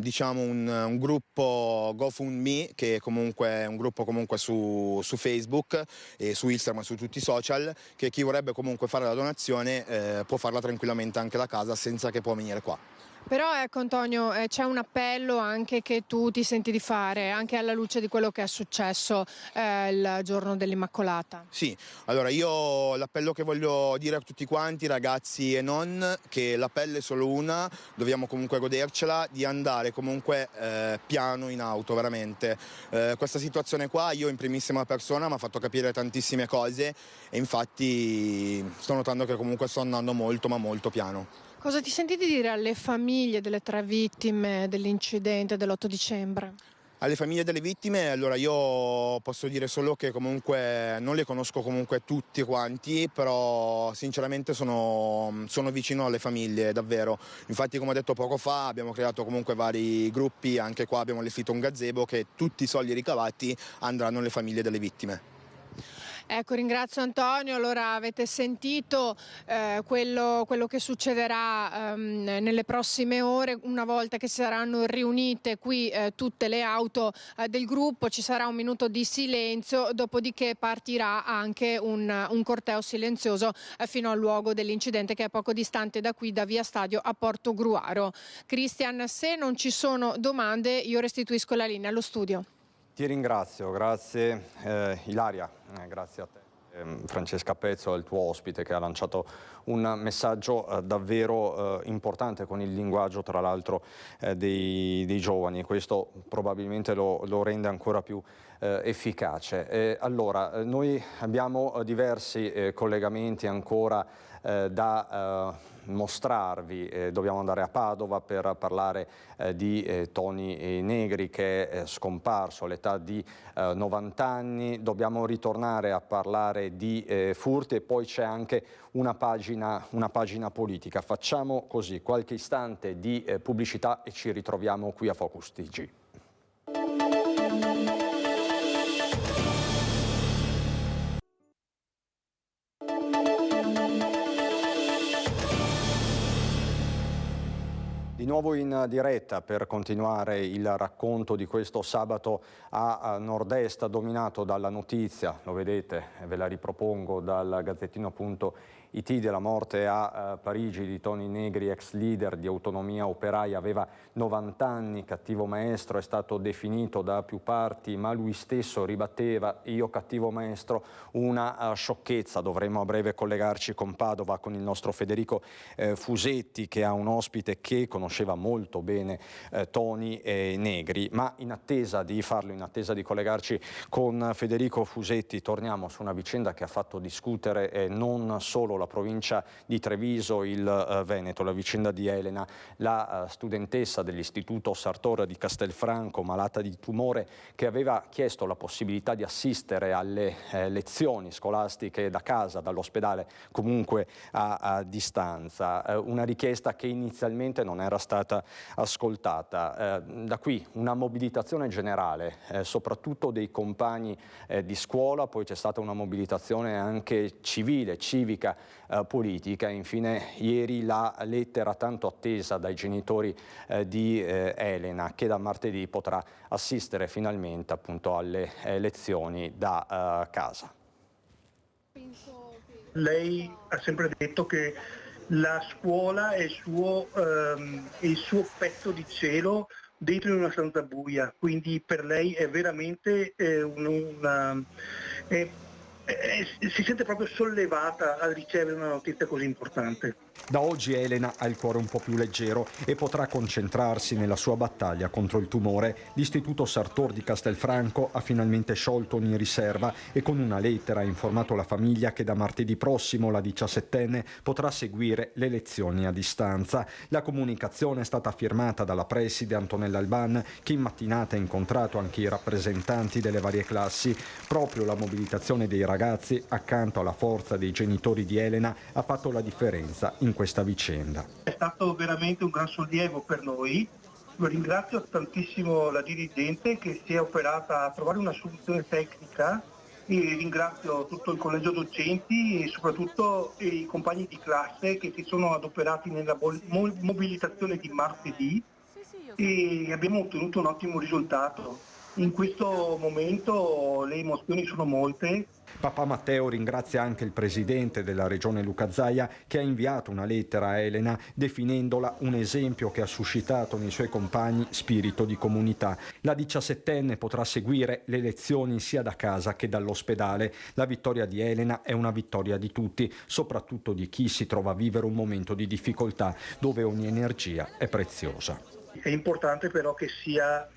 gruppo GoFundMe, che comunque è un gruppo comunque su Facebook e su Instagram e su tutti i social, che chi vorrebbe comunque fare la donazione può farla tranquillamente anche da casa senza che può venire qua. Però ecco Antonio, c'è un appello anche che tu ti senti di fare, anche alla luce di quello che è successo il giorno dell'Immacolata. Sì, allora io l'appello che voglio dire a tutti quanti, ragazzi e non, che l'appello è solo una, dobbiamo comunque godercela, di andare comunque piano in auto, veramente. Questa situazione qua io in primissima persona mi ha fatto capire tantissime cose e infatti sto notando che comunque sto andando molto ma molto piano. Cosa ti senti di dire alle famiglie delle 3 vittime dell'incidente dell'8 dicembre? Alle famiglie delle vittime, allora io posso dire solo che comunque non le conosco comunque tutti quanti, però sinceramente sono vicino alle famiglie, davvero. Infatti, come ho detto poco fa, abbiamo creato comunque vari gruppi, anche qua abbiamo allestito un gazebo che tutti i soldi ricavati andranno alle famiglie delle vittime. Ecco, ringrazio Antonio. Allora avete sentito quello che succederà nelle prossime ore, una volta che saranno riunite qui tutte le auto del gruppo, ci sarà un minuto di silenzio, dopodiché partirà anche un corteo silenzioso fino al luogo dell'incidente, che è poco distante da qui, da Via Stadio a Porto Gruaro. Cristian, se non ci sono domande io restituisco la linea allo studio. Ti ringrazio, grazie Ilaria, grazie a te. Francesca Pezzo, il tuo ospite, che ha lanciato un messaggio davvero importante con il linguaggio tra l'altro dei giovani. Questo probabilmente lo rende ancora più efficace. Allora, noi abbiamo diversi collegamenti ancora da mostrarvi. Dobbiamo andare a Padova per parlare di Tony Negri, che è scomparso all'età di 90 anni. Dobbiamo ritornare a parlare di furti e poi c'è anche una pagina politica. Facciamo così, qualche istante di pubblicità e ci ritroviamo qui a Focus TG. Di nuovo in diretta per continuare il racconto di questo sabato a Nord-Est, dominato dalla notizia, lo vedete, ve la ripropongo, dal Gazzettino.it, della morte a Parigi di Tony Negri, ex leader di Autonomia Operaia. Aveva 90 anni, cattivo maestro, è stato definito da più parti, ma lui stesso ribatteva: io cattivo maestro, una sciocchezza. Dovremo a breve collegarci con Padova, con il nostro Federico Fusetti, che ha un ospite che conosceva molto bene Tony Negri, ma in attesa di farlo, in attesa di collegarci con Federico Fusetti, torniamo su una vicenda che ha fatto discutere non solo la provincia di Treviso, il Veneto, la vicenda di Elena, la studentessa dell'Istituto Sartor di Castelfranco, malata di tumore, che aveva chiesto la possibilità di assistere alle lezioni scolastiche da casa, dall'ospedale, comunque a distanza. Una richiesta che inizialmente non era stata ascoltata. Da qui una mobilitazione generale, soprattutto dei compagni di scuola, poi c'è stata una mobilitazione anche civile, civica, politica, e infine ieri la lettera tanto attesa dai genitori di Elena, che da martedì potrà assistere finalmente appunto alle lezioni da casa. Lei ha sempre detto che la scuola è il suo pezzo di cielo dentro in una stanza buia, quindi per lei è veramente si sente proprio sollevata al ricevere una notizia così importante. Da oggi Elena ha il cuore un po' più leggero e potrà concentrarsi nella sua battaglia contro il tumore. L'Istituto Sartor di Castelfranco ha finalmente sciolto ogni riserva e con una lettera ha informato la famiglia che da martedì prossimo la 17enne potrà seguire le lezioni a distanza. La comunicazione è stata firmata dalla preside Antonella Alban, che in mattinata ha incontrato anche i rappresentanti delle varie classi. Proprio la mobilitazione dei ragazzi accanto alla forza dei genitori di Elena ha fatto la differenza in questa vicenda. È stato veramente un gran sollievo per noi. Ringrazio tantissimo la dirigente che si è operata a trovare una soluzione tecnica e ringrazio tutto il collegio docenti e soprattutto i compagni di classe che si sono adoperati nella mobilitazione di martedì e abbiamo ottenuto un ottimo risultato. In questo momento le emozioni sono molte. Papà Matteo ringrazia anche il presidente della regione Luca Zaia, che ha inviato una lettera a Elena definendola un esempio che ha suscitato nei suoi compagni spirito di comunità. La 17enne potrà seguire le lezioni sia da casa che dall'ospedale. La vittoria di Elena è una vittoria di tutti, soprattutto di chi si trova a vivere un momento di difficoltà dove ogni energia è preziosa. È importante però che sia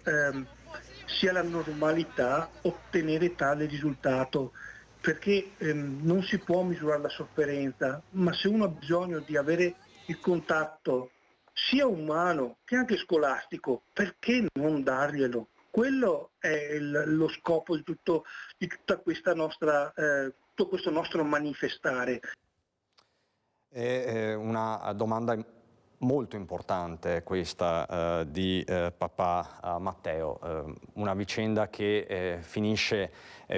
la normalità ottenere tale risultato, perché non si può misurare la sofferenza, ma se uno ha bisogno di avere il contatto sia umano che anche scolastico, perché non darglielo? Quello è lo scopo di tutta questa nostra, tutto questo nostro manifestare. È una domanda molto importante questa di papà Matteo, una vicenda che finisce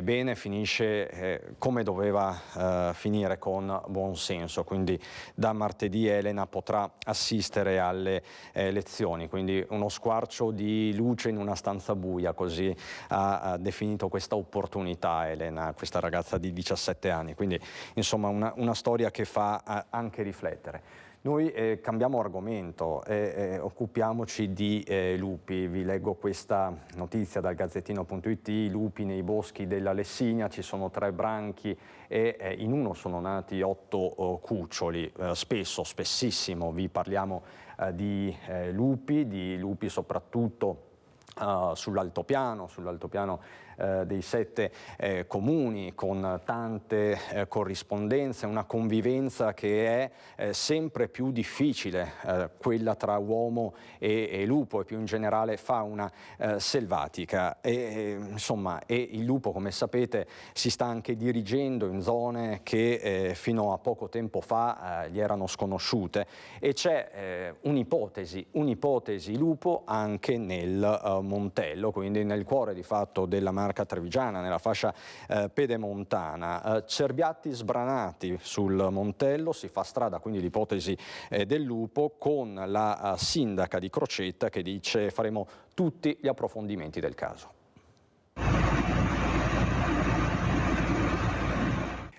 bene, finisce come doveva finire, con buon senso, quindi da martedì Elena potrà assistere alle lezioni, quindi uno squarcio di luce in una stanza buia, così ha definito questa opportunità Elena, questa ragazza di 17 anni, quindi insomma una storia che fa anche riflettere. Noi cambiamo argomento e occupiamoci di lupi. Vi leggo questa notizia dal Gazzettino.it. I lupi nei boschi della Lessinia, ci sono 3 branchi e in uno sono nati 8 cuccioli. Spessissimo vi parliamo di lupi soprattutto sull'altopiano dei 7 comuni, con tante corrispondenze, una convivenza che è sempre più difficile, quella tra uomo e lupo e più in generale fauna selvatica. Insomma, il lupo, come sapete, si sta anche dirigendo in zone che fino a poco tempo fa gli erano sconosciute, e c'è un'ipotesi lupo anche nel Montello, quindi nel cuore di fatto della Marca Trevigiana, nella fascia pedemontana. Cerbiatti sbranati sul Montello, si fa strada quindi l'ipotesi del lupo, con la sindaca di Crocetta che dice: faremo tutti gli approfondimenti del caso.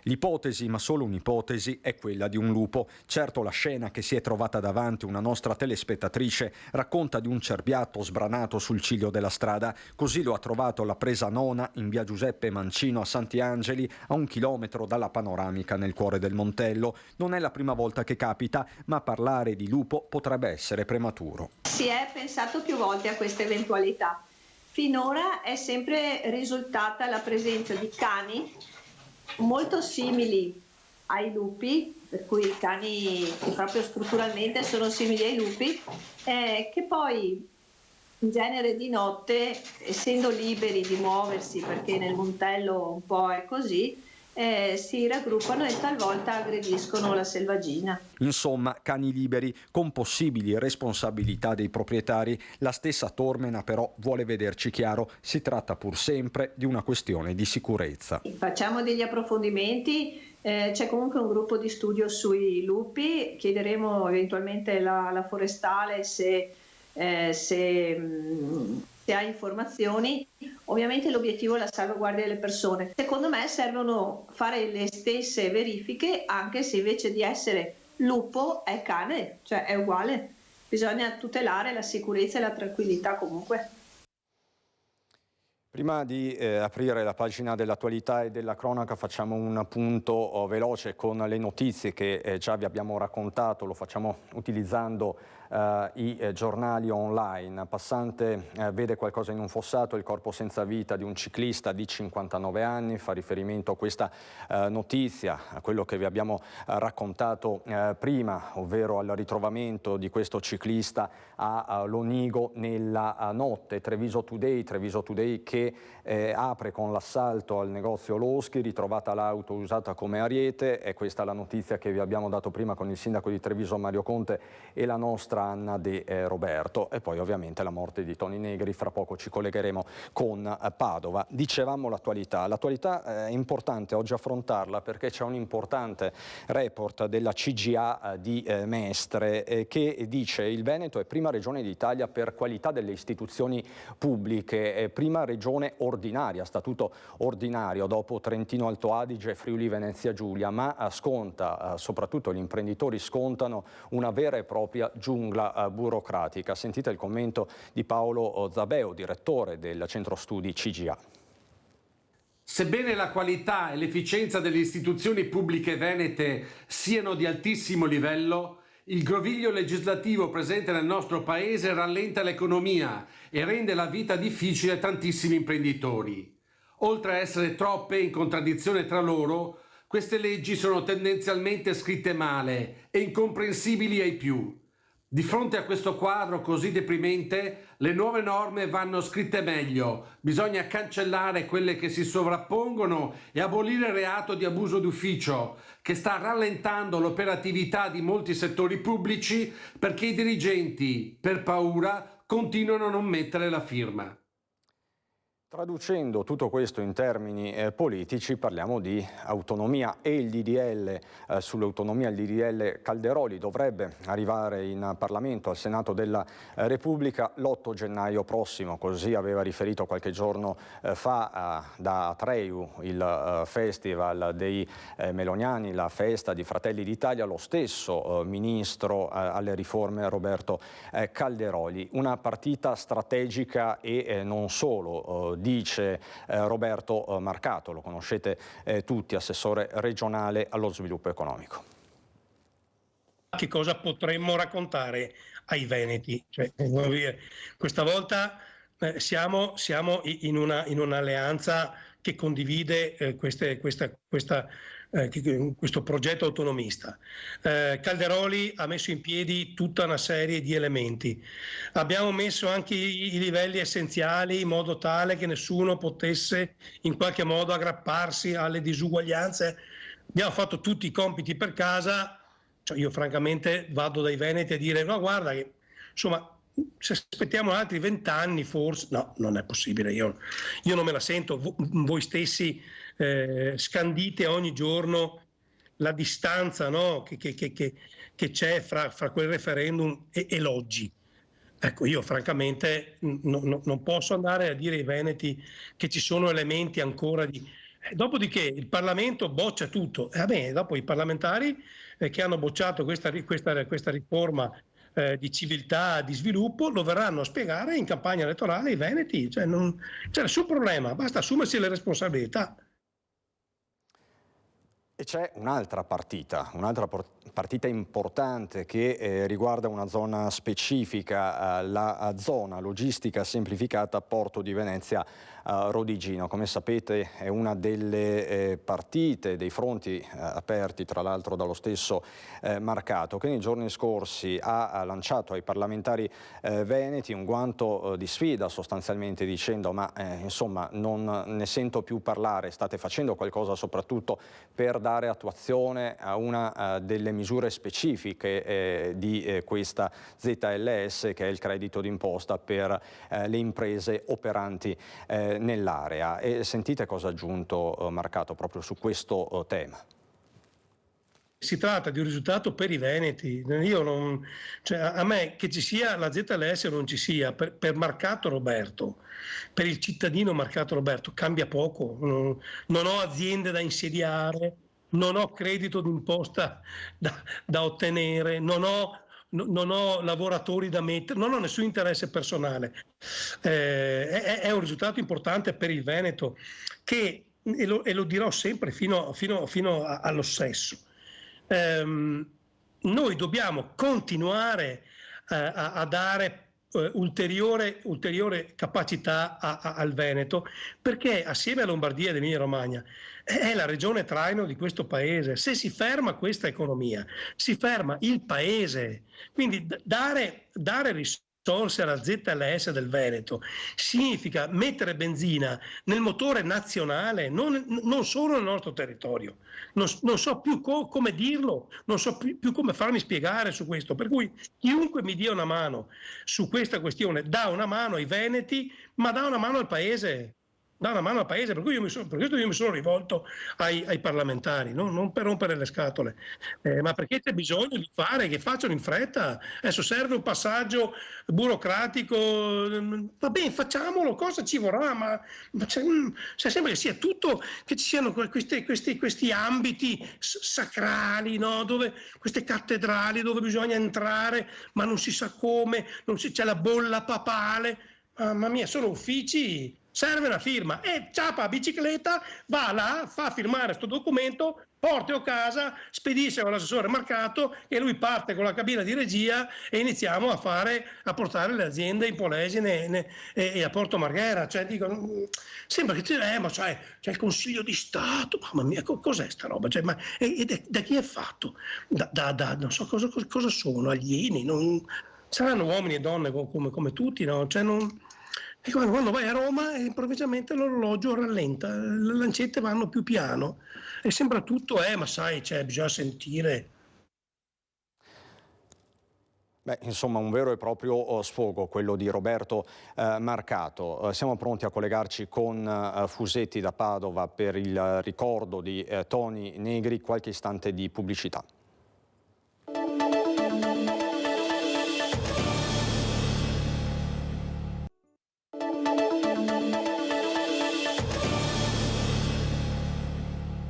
L'ipotesi, ma solo un'ipotesi, è quella di un lupo. Certo, la scena che si è trovata davanti una nostra telespettatrice racconta di un cerbiatto sbranato sul ciglio della strada. Così lo ha trovato alla presa nona in via Giuseppe Mancino a Santi Angeli, a 1 chilometro dalla panoramica nel cuore del Montello. Non è la prima volta che capita, ma parlare di lupo potrebbe essere prematuro. Si è pensato più volte a questa eventualità. Finora è sempre risultata la presenza di cani molto simili ai lupi, per cui i cani che proprio strutturalmente sono simili ai lupi, che poi in genere di notte, essendo liberi di muoversi, perché nel Montello un po' è così, si raggruppano e talvolta aggrediscono la selvaggina. Insomma, cani liberi con possibili responsabilità dei proprietari. La stessa Tormena però vuole vederci chiaro, si tratta pur sempre di una questione di sicurezza. Facciamo degli approfondimenti, c'è comunque un gruppo di studio sui lupi, chiederemo eventualmente la forestale se ha informazioni. Ovviamente l'obiettivo è la salvaguardia delle persone. Secondo me servono fare le stesse verifiche anche se invece di essere lupo è cane, cioè è uguale. Bisogna tutelare la sicurezza e la tranquillità comunque. Prima di aprire la pagina dell'attualità e della cronaca facciamo un punto veloce con le notizie che già vi abbiamo raccontato, lo facciamo utilizzando i giornali online. Passante vede qualcosa in un fossato, il corpo senza vita di un ciclista di 59 anni, fa riferimento a questa notizia, a quello che vi abbiamo raccontato prima, ovvero al ritrovamento di questo ciclista a Lonigo nella notte. Treviso Today che apre con l'assalto al negozio Loschi, ritrovata l'auto usata come ariete. È questa la notizia che vi abbiamo dato prima con il sindaco di Treviso Mario Conte e la nostra Anna De Roberto, e poi ovviamente la morte di Toni Negri. Fra poco ci collegheremo con Padova. Dicevamo l'attualità è importante oggi affrontarla perché c'è un importante report della CGA di Mestre che dice: il Veneto è prima regione d'Italia per qualità delle istituzioni pubbliche, prima regione ordinaria, statuto ordinario dopo Trentino Alto Adige e Friuli Venezia Giulia, ma sconta, soprattutto gli imprenditori scontano una vera e propria giungla burocratica. Sentite il commento di Paolo Zabeo, direttore del centro studi CGA. Sebbene la qualità e l'efficienza delle istituzioni pubbliche venete siano di altissimo livello, il groviglio legislativo presente nel nostro paese rallenta l'economia e rende la vita difficile a tantissimi imprenditori. Oltre a essere troppe in contraddizione tra loro, queste leggi sono tendenzialmente scritte male e incomprensibili ai più. Di fronte a questo quadro così deprimente, le nuove norme vanno scritte meglio. Bisogna cancellare quelle che si sovrappongono e abolire il reato di abuso d'ufficio, che sta rallentando l'operatività di molti settori pubblici perché i dirigenti, per paura, continuano a non mettere la firma. Traducendo tutto questo in termini politici, parliamo di autonomia e il DDL sull'autonomia, il DDL Calderoli dovrebbe arrivare in Parlamento, al Senato della Repubblica, l'8 gennaio prossimo, così aveva riferito qualche giorno fa da Treu, il festival dei meloniani, la festa di Fratelli d'Italia, lo stesso ministro alle riforme Roberto Calderoli. Una partita strategica e non solo, dice Roberto Marcato, lo conoscete tutti, assessore regionale allo sviluppo economico. Che cosa potremmo raccontare ai veneti? Cioè, questa volta siamo in un'alleanza che condivide questo progetto autonomista. Calderoli ha messo in piedi tutta una serie di elementi. Abbiamo messo anche i livelli essenziali in modo tale che nessuno potesse in qualche modo aggrapparsi alle disuguaglianze. Abbiamo fatto tutti i compiti per casa. Cioè, io francamente vado dai veneti a dire: no, guarda che insomma, se aspettiamo altri 20 anni forse, no, non è possibile, io non me la sento. Voi stessi scandite ogni giorno la distanza, no, che c'è fra quel referendum e l'oggi. Ecco, io francamente non posso andare a dire ai veneti che ci sono elementi ancora di... Dopodiché il Parlamento boccia tutto. Dopo i parlamentari che hanno bocciato questa riforma di civiltà, di sviluppo, lo verranno a spiegare in campagna elettorale ai veneti. Cioè, c'è nessun problema, basta assumersi le responsabilità. E c'è un'altra partita importante che riguarda una zona specifica, la zona logistica semplificata Porto di Venezia Rodigino. Come sapete è una delle partite, dei fronti aperti tra l'altro dallo stesso Marcato, che nei giorni scorsi ha lanciato ai parlamentari veneti un guanto di sfida, sostanzialmente dicendo ma insomma non ne sento più parlare, state facendo qualcosa soprattutto per dare attuazione a una delle misure specifiche di questa ZLS, che è il credito d'imposta per le imprese operanti nell'area. E sentite cosa ha aggiunto Marcato proprio su questo tema. Si tratta di un risultato per i veneti. A me che ci sia la ZLS o non ci sia, per Marcato Roberto, per il cittadino Marcato Roberto cambia poco. Non ho aziende da insediare, non ho credito d'imposta da ottenere, non ho lavoratori da mettere, non ho nessun interesse personale. È un risultato importante per il Veneto e lo dirò sempre fino all'ossesso. Noi dobbiamo continuare a dare ulteriore capacità al Veneto, perché assieme a Lombardia ed Emilia Romagna è la regione traino di questo paese. Se si ferma questa economia, si ferma il paese. Quindi dare risorse alla ZLS del Veneto significa mettere benzina nel motore nazionale, non solo nel nostro territorio. Non so più come dirlo, non so più come farmi spiegare su questo, per cui chiunque mi dia una mano su questa questione dà una mano ai veneti, ma dà una mano al paese. Per cui per questo io mi sono rivolto ai parlamentari, non per rompere le scatole, ma perché c'è bisogno di fare, che facciano in fretta. Adesso serve un passaggio burocratico, va bene, facciamolo, cosa ci vorrà, ma sembra che sia tutto, che ci siano questi ambiti sacrali, no? Dove queste cattedrali dove bisogna entrare, ma non si sa come, c'è la bolla papale. Mamma mia, sono uffici. Serve una firma e ciapa a bicicletta, va là, fa firmare questo documento, porta a casa, spedisce all'assessore Marcato e lui parte con la cabina di regia e iniziamo a portare le aziende in Polesine e a Porto Marghera. Cioè, sembra che c'è il Consiglio di Stato, mamma mia, cos'è sta roba? Cioè, da chi è fatto? Non so cosa sono, alieni? Saranno uomini e donne come tutti, no? Cioè, e quando vai a Roma improvvisamente l'orologio rallenta, le lancette vanno più piano e sembra tutto, ma sai, bisogna sentire. Insomma, un vero e proprio sfogo quello di Roberto Marcato. Siamo pronti a collegarci con Fusetti da Padova per il ricordo di Toni Negri, qualche istante di pubblicità.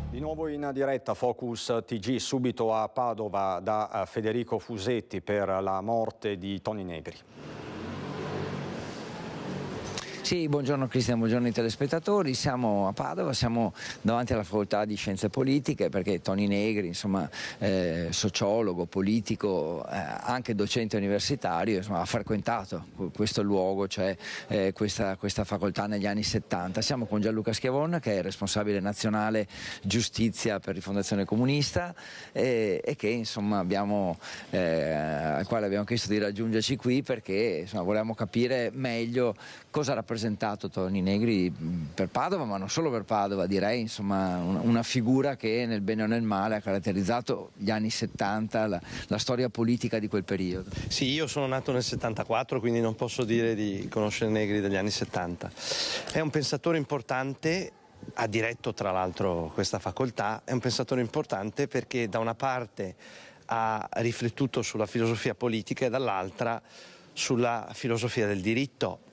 Di nuovo in diretta Focus TG, subito a Padova da Federico Fusetti per la morte di Toni Negri. Sì, buongiorno Cristian, buongiorno ai telespettatori. Siamo a Padova, siamo davanti alla facoltà di Scienze Politiche perché Toni Negri, insomma, sociologo, politico, anche docente universitario, insomma, ha frequentato questo luogo, cioè questa facoltà negli anni 70. Siamo con Gianluca Schiavon, che è responsabile nazionale giustizia per Rifondazione Comunista e che insomma al quale abbiamo chiesto di raggiungerci qui perché insomma, volevamo capire meglio cosa ha rappresentato Toni Negri per Padova, ma non solo per Padova, direi, insomma, una figura che nel bene o nel male ha caratterizzato gli anni 70, la storia politica di quel periodo. Sì, io sono nato nel 74, quindi non posso dire di conoscere Negri degli anni 70. È un pensatore importante, ha diretto tra l'altro questa facoltà, è un pensatore importante perché da una parte ha riflettuto sulla filosofia politica e dall'altra sulla filosofia del diritto.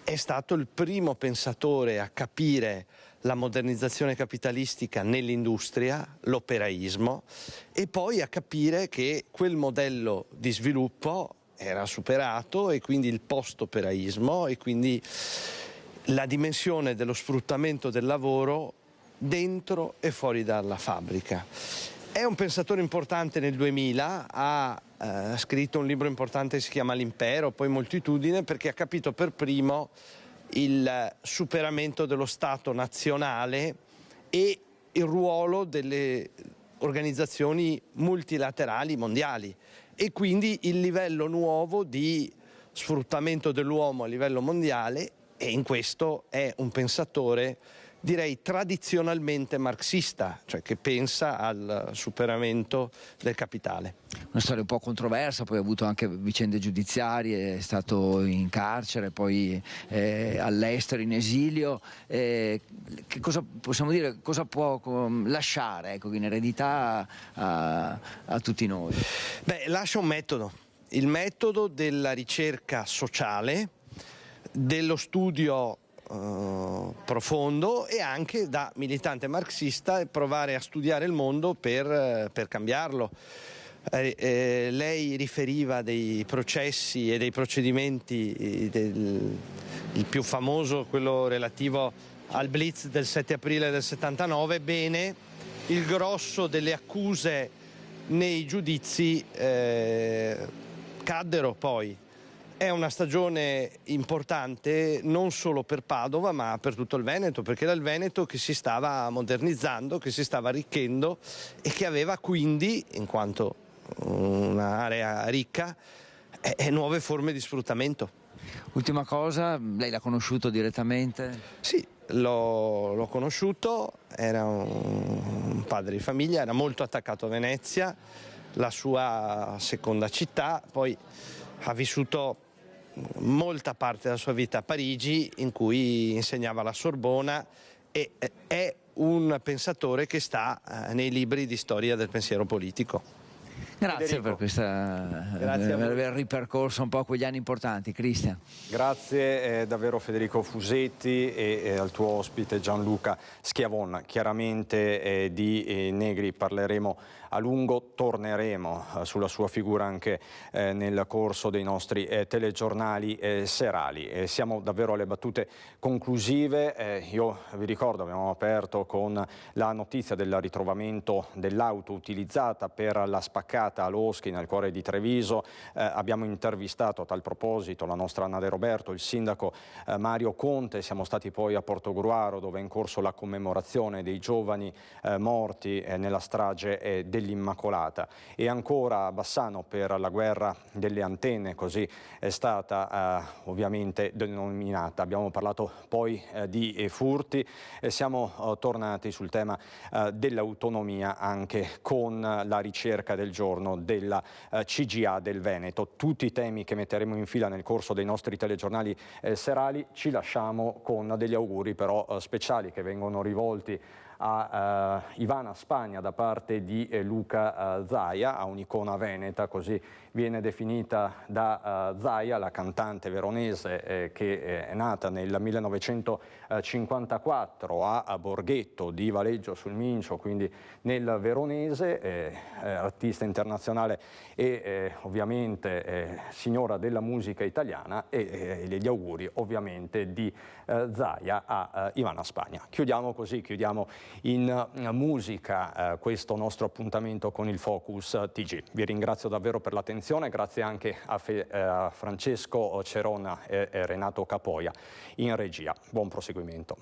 È stato il primo pensatore a capire la modernizzazione capitalistica nell'industria, l'operaismo, e poi a capire che quel modello di sviluppo era superato e quindi il post-operaismo e quindi la dimensione dello sfruttamento del lavoro dentro e fuori dalla fabbrica. È un pensatore importante nel 2000, ha scritto un libro importante che si chiama L'Impero, poi Moltitudine, perché ha capito per primo il superamento dello Stato nazionale e il ruolo delle organizzazioni multilaterali mondiali e quindi il livello nuovo di sfruttamento dell'uomo a livello mondiale, e in questo è un pensatore, direi, tradizionalmente marxista, cioè che pensa al superamento del capitale. Una storia un po' controversa, poi ha avuto anche vicende giudiziarie, è stato in carcere, poi all'estero, in esilio. Che cosa possiamo dire, cosa può lasciare, ecco, in eredità a tutti noi? Beh, lascia un metodo, il metodo della ricerca sociale, dello studio profondo, e anche da militante marxista provare a studiare il mondo per cambiarlo. Lei riferiva dei processi e dei procedimenti, il più famoso, quello relativo al Blitz del 7 aprile del 79. Bene, il grosso delle accuse nei giudizi caddero poi. È una stagione importante non solo per Padova ma per tutto il Veneto, perché era il Veneto che si stava modernizzando, che si stava arricchendo e che aveva quindi, in quanto un'area ricca, nuove forme di sfruttamento. Ultima cosa, lei l'ha conosciuto direttamente? Sì, l'ho conosciuto, era un padre di famiglia, era molto attaccato a Venezia, la sua seconda città, poi ha vissuto molta parte della sua vita a Parigi, in cui insegnava alla Sorbona, e è un pensatore che sta nei libri di storia del pensiero politico. Grazie Federico. per aver ripercorso un po' quegli anni importanti, Cristian. Grazie davvero Federico Fusetti e al tuo ospite Gianluca Schiavon. Chiaramente di Negri parleremo a lungo, torneremo sulla sua figura anche nel corso dei nostri telegiornali serali. Siamo davvero alle battute conclusive. Io vi ricordo, abbiamo aperto con la notizia del ritrovamento dell'auto utilizzata per la spaccata a Loschi nel cuore di Treviso. Abbiamo intervistato a tal proposito la nostra Anna De Roberto, il sindaco Mario Conte. Siamo stati poi a Portogruaro, dove è in corso la commemorazione dei giovani morti nella strage dell'Immacolata, e ancora a Bassano per la guerra delle antenne, così è stata ovviamente denominata. Abbiamo parlato poi di furti e siamo tornati sul tema dell'autonomia, anche con la ricerca del giorno della CGA del Veneto. Tutti i temi che metteremo in fila nel corso dei nostri telegiornali serali. Ci lasciamo con degli auguri però speciali che vengono rivolti a Ivana Spagna da parte di Luca Zaia, a un'icona veneta, così viene definita da Zaia, la cantante veronese che è nata nel 1954 a Borghetto di Valeggio sul Mincio, quindi nel veronese, artista internazionale e ovviamente signora della musica italiana, e gli auguri ovviamente di Zaia a Ivana Spagna. Chiudiamo così, chiudiamo in musica questo nostro appuntamento con il Focus TG. Vi ringrazio davvero per l'attenzione, grazie anche a Francesco Cerona e Renato Capoia in regia. Buon proseguimento.